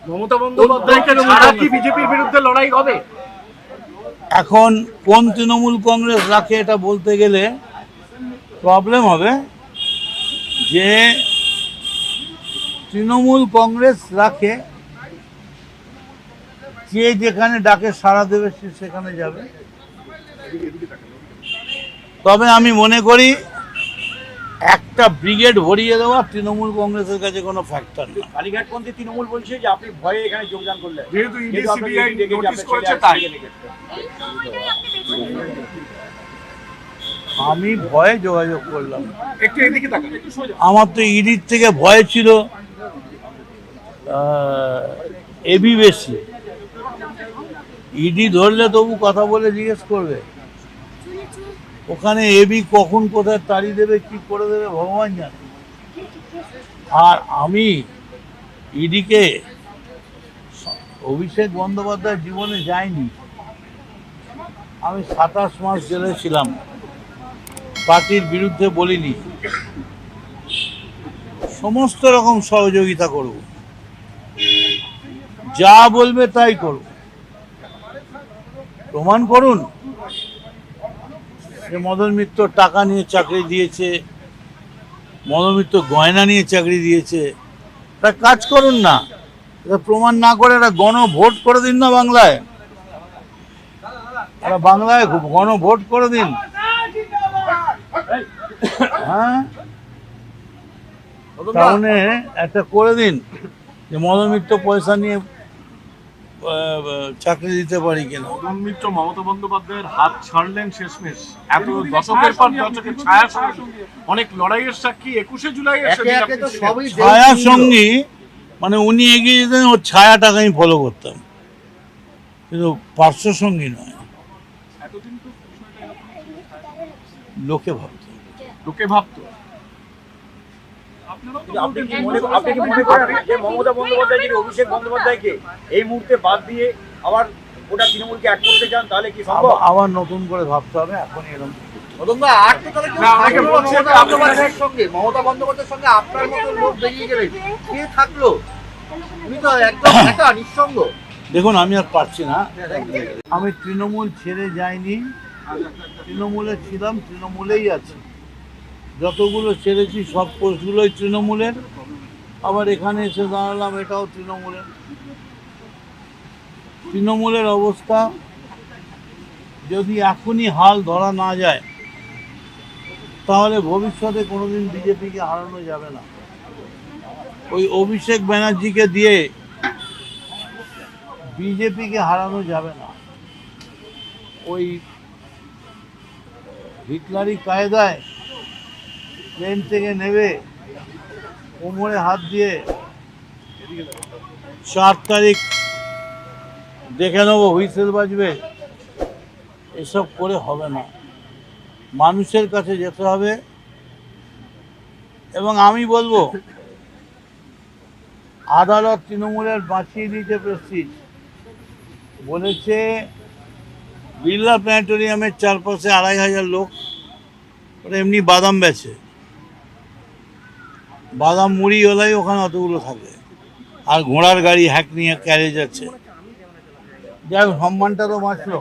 মমতা বন্দ্যোপাধ্যায়কে ছাড়া কি বিজেপির বিরুদ্ধে লড়াই হবে? এখন কোন তৃণমূল কংগ্রেস রাখে এটা বলতে গেলে প্রবলেম হবে। যে তৃণমূল কংগ্রেস রাখে, যে যেখানে ডাকে সাড়া দেবে সে সেখানে যাবে। তবে আমি মনে করি একটা ব্রিগেড ভরিয়ে দেওয়া তৃণমূল কংগ্রেসের কাছে কোনো ফ্যাক্টর না। কালীঘাটপন্থী তৃণমূল বলছে যে আপনি ভয়ে এখানে যোগদান করলেন, যেহেতু ইডি সিবিআই নোটিশ করেছে তাই। আমি ভয়ে যোগাযোগ করলাম। একটু এদিকে তাকান। আমার তো ইডির থেকে ভয় ছিল এবি বেশি। ইডি ধরলে তবু কথা বলে জিজ্ঞেস করবে, ওখানে এবি কখন কোথায় তাড়ি দেবে, কি করে দেবে ভগবান জানে। আর আমি ইডিকে, অভিষেক বন্দ্যোপাধ্যায় জীবনে যায়নি। আমি 27 মাস জেলে ছিলাম, পার্টির বিরুদ্ধে বলিনি, সমস্ত রকম সহযোগিতা করব, যা বলবে তাই করব। প্রমাণ করুন যে মদন মিত্র টাকা নিয়ে চাকরি দিয়েছে, মদন মিত্র গয়না নিয়ে চাকরি দিয়েছে। তা কাজ করুন না, এটা প্রমাণ না করে একটা গণভোট করে দিন না বাংলায়। একটা বাংলায় গণভোট করে দিন। হ্যাঁ, টাউনে একটা করে দিন যে মদন মিত্র পয়সা নিয়ে চাকরি দিতে পারি কিনা। মদন মিত্র মমতা বন্দ্যোপাধ্যায়ের হাত ছাড়লেন শেষমেশ। এত দশকের পর দশকের ছায়া সঙ্গী, অনেক লড়াইয়ের সাক্ষী 21শে জুলাই ছায়া সঙ্গী মানে উনি এগিয়ে যেতেন, ওর ছায়াটাকে আমি ফলো করতাম, কিন্তু পার্শ্ব সঙ্গী নয়। লোকে ভাবতো, লোকে ভাবতো। আপনি কি মনে করেন যে মমতা বন্দ্যোপাধ্যায় যদি অভিষেক বন্দ্যোপাধ্যায়কে এই মুহূর্তে বাদ দিয়ে আবার ওটা তৃণমূলকে এক করতে চান, তাহলে কি সম্ভব? আবার নতুন করে ভাবতে হবে। এখন এরকম মমতা বন্দ্যোপাধ্যায়ের সঙ্গে আপনার মতো লোক বেরিয়ে গেলেন, কে থাকলো? উনি তো একদম একা, নিঃসঙ্গ। দেখুন, আমি আর পারছি না। আমি তৃণমূল ছেড়ে যাইনি, তৃণমূলে ছিলাম, তৃণমূলেই আছি। যতগুলো ছেড়েছি সব পোস্টগুলোই তৃণমূলের। আবার এখানে এসে দাঁড়ালাম, এটাও তৃণমূলের। তৃণমূলের অবস্থা যদি এখনই হাল ধরা না যায়, তাহলে ভবিষ্যতে কোনোদিন বিজেপিকে হারানো যাবে না। ওই অভিষেক ব্যানার্জিকে দিয়ে বিজেপিকে হারানো যাবে না। ওই হিটলারি কায়দায় ট্রেন থেকে নেবে, কোমরে হাত দিয়ে 4 তারিখ দেখে নেবো, হুইসেল বাজবে, এসব করে হবে না। মানুষের কাছে যেতে হবে। এবং আমি বলবো, আদালত তৃণমূলের বাঁচিয়ে দিয়েছে প্রেস্টিজ। বলেছে বিড়লা প্ল্যানেটোরিয়ামের চারপাশে 2500 লোক, ওরা এমনি বাদাম বেচে, বাদাম মুড়িওয়ালাই ওখানে অতগুলো থাকে, আর ঘোড়ার গাড়ি হ্যাক নিয়ে ক্যারেজ আছে। যাই হোক, সম্মানটা তো বাঁচলো।